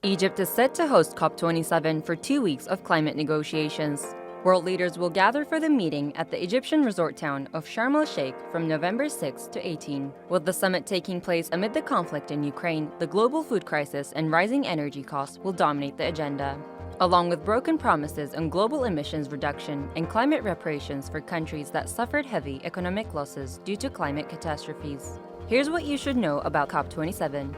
Egypt is set to host COP27 for 2 weeks of climate negotiations. World leaders will gather for the meeting at the Egyptian resort town of Sharm El Sheikh from November 6 to 18. With the summit taking place amid the conflict in Ukraine, the global food crisis and rising energy costs will dominate the agenda, along with broken promises on global emissions reduction and climate reparations for countries that suffered heavy economic losses due to climate catastrophes. Here's what you should know about COP27.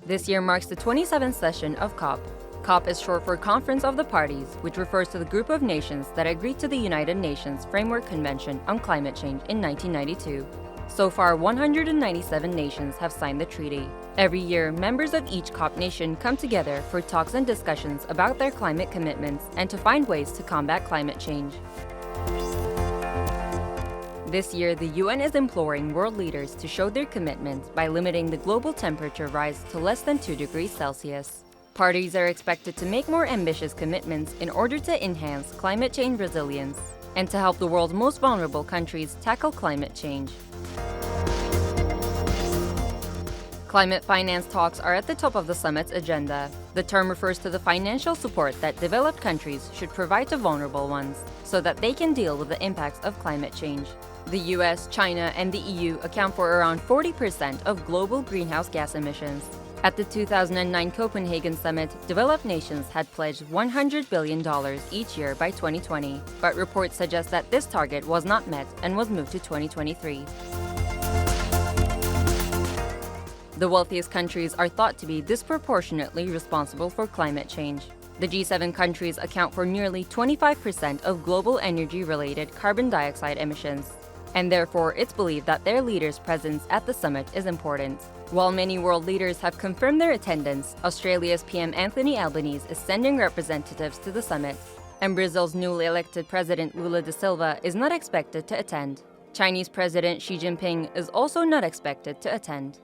This year marks the 27th session of COP. COP is short for Conference of the Parties, which refers to the group of nations that agreed to the United Nations Framework Convention on Climate Change in 1992. So far, 197 nations have signed the treaty. Every year, members of each COP nation come together for talks and discussions about their climate commitments and to find ways to combat climate change. This year, the UN is imploring world leaders to show their commitment by limiting the global temperature rise to less than 2 degrees Celsius. Parties are expected to make more ambitious commitments in order to enhance climate change resilience and to help the world's most vulnerable countries tackle climate change. Climate finance talks are at the top of the summit's agenda. The term refers to the financial support that developed countries should provide to vulnerable ones so that they can deal with the impacts of climate change. The US, China, and the EU account for around 40% of global greenhouse gas emissions. At the 2009 Copenhagen Summit, developed nations had pledged $100 billion each year by 2020, but reports suggest that this target was not met and was moved to 2023. The wealthiest countries are thought to be disproportionately responsible for climate change. The G7 countries account for nearly 25% of global energy-related carbon dioxide emissions, and therefore it's believed that their leaders' presence at the summit is important. While many world leaders have confirmed their attendance, Australia's PM Anthony Albanese is sending representatives to the summit, and Brazil's newly elected President Lula da Silva is not expected to attend. Chinese President Xi Jinping is also not expected to attend.